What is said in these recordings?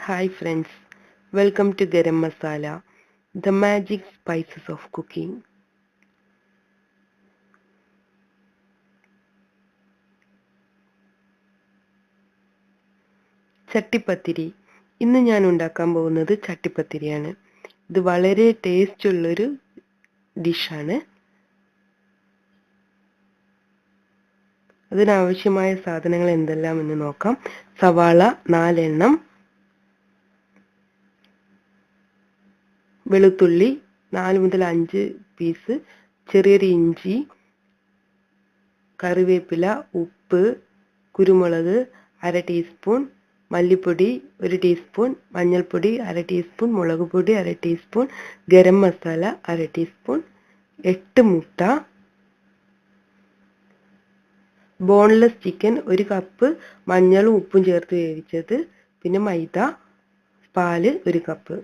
Hi friends, welcome to Garam Masala, the magic spices of cooking. Chattipathiri. ഇന്ന് ഞാൻ ഉണ്ടാക്കാൻ പോകുന്നത് ചട്ടിപ്പത്തിരിയാണ്. ഇത് വളരെ ടേസ്റ്റ് ഉള്ളൊരു ഡിഷാണ്. അതിനാവശ്യമായ സാധനങ്ങൾ എന്തെല്ലാം എന്ന് നോക്കാം. സവാള 4 എണ്ണം, വെളുത്തുള്ളി 4 മുതൽ 5 പീസ്, ചെറിയൊരു ഇഞ്ചി, കറിവേപ്പില, ഉപ്പ്, കുരുമുളക് 1/2 ടീസ്പൂൺ, മല്ലിപ്പൊടി 1 ടീസ്പൂൺ, മഞ്ഞൾപ്പൊടി 1/2 ടീസ്പൂൺ, മുളക് പൊടി 1/2 ടീസ്പൂൺ, ഗരം മസാല 1/2 ടീസ്പൂൺ, 8 മുട്ട, ബോൺലെസ് ചിക്കൻ 1 കപ്പ്, മഞ്ഞളും ഉപ്പും ചേർത്ത് വേവിച്ചത്, പിന്നെ മൈദ, പാല് 1 കപ്പ്.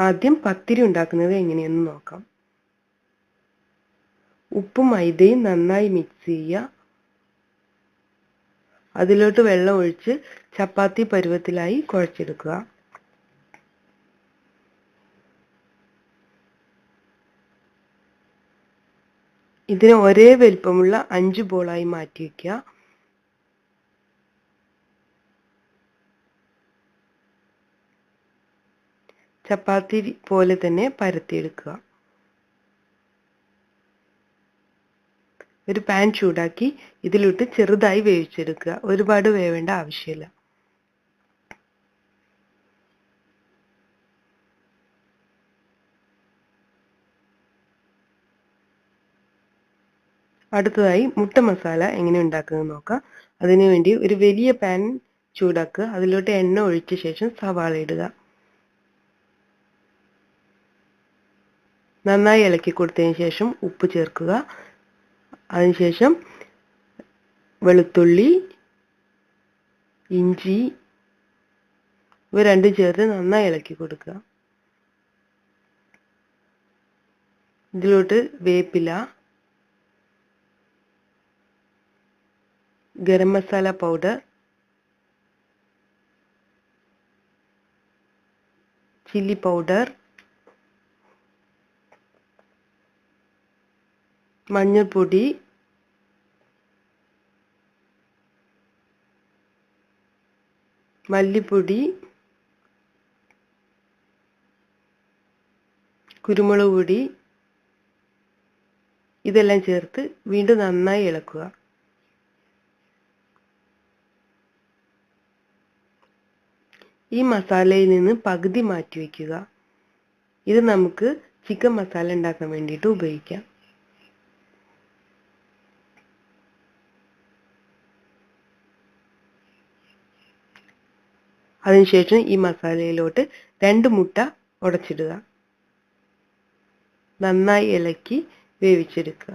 ആദ്യം പത്തിരി ഉണ്ടാക്കുന്നത് എങ്ങനെയെന്ന് നോക്കാം. ഉപ്പും മൈദയും നന്നായി മിക്സ് ചെയ്യുക. അതിലോട്ട് വെള്ളം ഒഴിച്ച് ചപ്പാത്തി പരുവത്തിലായി കുഴച്ചെടുക്കുക. ഇതിനെ ഒരേ വലിപ്പമുള്ള 5 ബോളായി മാറ്റി വയ്ക്കുക. ചപ്പാത്തി പോലെ തന്നെ പരത്തിയെടുക്കുക. ഒരു പാൻ ചൂടാക്കി ഇതിലിട്ട് ചെറുതായി വേവിച്ചെടുക്കുക. ഒരുപാട് വേവേണ്ട ആവശ്യമില്ല. അടുത്തതായി മുട്ട മസാല എങ്ങനെ ഉണ്ടാക്കുന്നത് നോക്കാം. അതിനുവേണ്ടി ഒരു വലിയ പാൻ ചൂടാക്കുക. അതിലോട്ട് എണ്ണ ഒഴിച്ച ശേഷം സവാള ഇടുക. നന്നായി ഇളക്കി കൊടുത്തതിന് ശേഷം ഉപ്പ് ചേർക്കുക. അതിനുശേഷം വെളുത്തുള്ളി, ഇഞ്ചി ഇവ രണ്ടും ചേർത്ത് നന്നായി ഇളക്കി കൊടുക്കുക. ഇതിലോട്ട് വേപ്പില, garam masala powder, chilli powder, മഞ്ഞൾപ്പൊടി, മല്ലിപ്പൊടി, കുരുമുളക് പൊടി ഇതെല്ലാം ചേർത്ത് വീണ്ടും നന്നായി ഇളക്കുക. ഈ മസാലയിൽ നിന്ന് പകുതി മാറ്റി വയ്ക്കുക. ഇത് നമുക്ക് ചിക്കൻ മസാല ഉണ്ടാക്കാൻ വേണ്ടിയിട്ട് ഉപയോഗിക്കാം. അതിനുശേഷം ഈ മസാലയിലോട്ട് 2 മുട്ട ഉടച്ചിടുക. നന്നായി ഇളക്കി വേവിച്ചെടുക്കുക.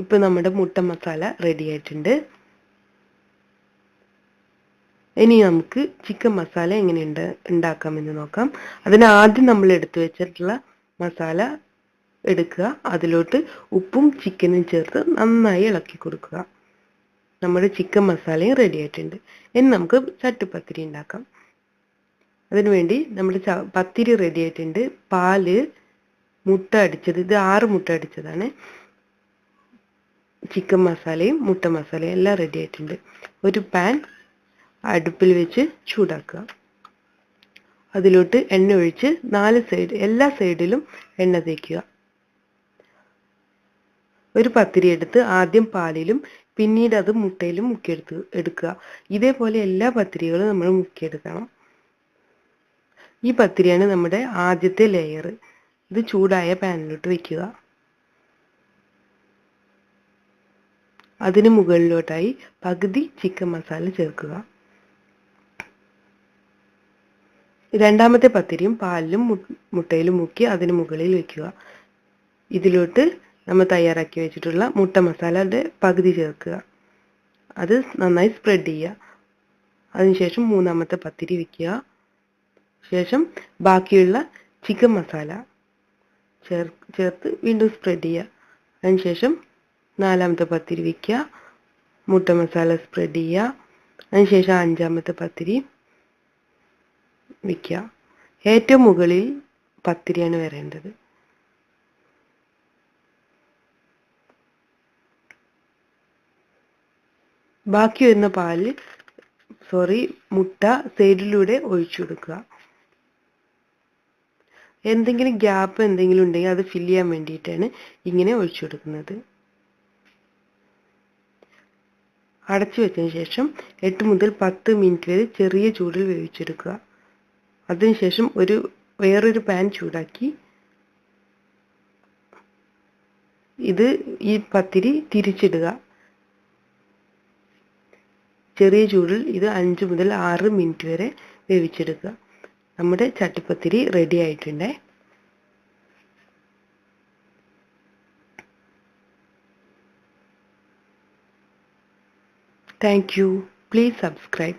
ഇപ്പൊ നമ്മുടെ മുട്ട മസാല റെഡി ആയിട്ടുണ്ട്. ഇനി നമുക്ക് ചിക്കൻ മസാല എങ്ങനെ ഉണ്ടാക്കാമെന്ന് നോക്കാം. അതിന് ആദ്യം നമ്മൾ എടുത്തു വെച്ചിട്ടുള്ള മസാല എടുക്കുക. അതിലോട്ട് ഉപ്പും ചിക്കനും ചേർത്ത് നന്നായി ഇളക്കി കൊടുക്കുക. നമ്മുടെ ചിക്കൻ മസാലയും റെഡി ആയിട്ടുണ്ട്. ഇനി നമുക്ക് ചട്ടിപ്പത്തിരി ഉണ്ടാക്കാം. അതിനുവേണ്ടി നമ്മുടെ പത്തിരി റെഡി ആയിട്ടുണ്ട്. പാല്, മുട്ട അടിച്ചത്, ഇത് 6 മുട്ട അടിച്ചതാണ്. ചിക്കൻ മസാലയും മുട്ട മസാലയും എല്ലാം റെഡി ആയിട്ടുണ്ട്. ഒരു പാൻ അടുപ്പിൽ വെച്ച് ചൂടാക്കുക. അതിലോട്ട് എണ്ണ ഒഴിച്ച് എല്ലാ സൈഡിലും എണ്ണ തേക്കുക. ഒരു പത്തിരി എടുത്ത് ആദ്യം പാലിലും പിന്നീട് അത് മുട്ടയിലും എടുക്കുക. ഇതേപോലെ എല്ലാ പത്തിരികളും നമ്മൾ മുക്കിയെടുക്കണം. ഈ പത്തിരിയാണ് നമ്മുടെ ആദ്യത്തെ ലെയർ. ഇത് ചൂടായ പാനിലോട്ട് വെക്കുക. അതിന് മുകളിലോട്ടായി പകുതി ചിക്കൻ മസാല ചേർക്കുക. രണ്ടാമത്തെ പത്തിരിയും പാലിലും മുട്ടയിലും മുക്കി അതിന് മുകളിൽ വെക്കുക. ഇതിലോട്ട് നമ്മൾ തയ്യാറാക്കി വെച്ചിട്ടുള്ള മുട്ട മസാലയുടെ പകുതി ചേർക്കുക. അത് നന്നായി സ്പ്രെഡ് ചെയ്യുക. അതിനുശേഷം മൂന്നാമത്തെ പത്തിരി വെക്കുക. ശേഷം ബാക്കിയുള്ള ചിക്കൻ മസാല ചേർത്ത് വീണ്ടും സ്പ്രെഡ് ചെയ്യുക. അതിനുശേഷം നാലാമത്തെ പത്തിരി വെക്കുക, മുട്ട മസാല സ്പ്രെഡ് ചെയ്യുക. അതിനുശേഷം അഞ്ചാമത്തെ പത്തിരി വെക്കുക. ഏറ്റവും മുകളിൽ പത്തിരിയാണ് വരേണ്ടത്. ബാക്കി വരുന്ന മുട്ട സൈഡിലൂടെ ഒഴിച്ചു കൊടുക്കുക. എന്തെങ്കിലും ഗ്യാപ്പ് എന്തെങ്കിലും ഉണ്ടെങ്കിൽ അത് ഫില്ല് ചെയ്യാൻ വേണ്ടിയിട്ടാണ് ഇങ്ങനെ ഒഴിച്ചു കൊടുക്കുന്നത്. അടച്ചു വെച്ചതിന് ശേഷം 8 മുതൽ 10 മിനിറ്റ് വരെ ചെറിയ ചൂടിൽ വേവിച്ചെടുക്കുക. അതിനുശേഷം വേറൊരു പാൻ ചൂടാക്കി ഈ പത്തിരി തിരിച്ചിടുക. ചെറിയ ചൂടിൽ ഇത് 5 മുതൽ 6 മിനിറ്റ് വരെ വേവിച്ചെടുക്കുക. നമ്മുടെ ചട്ടിപ്പത്തിരി റെഡി ആയിട്ടുണ്ട്. Thank you. Please subscribe.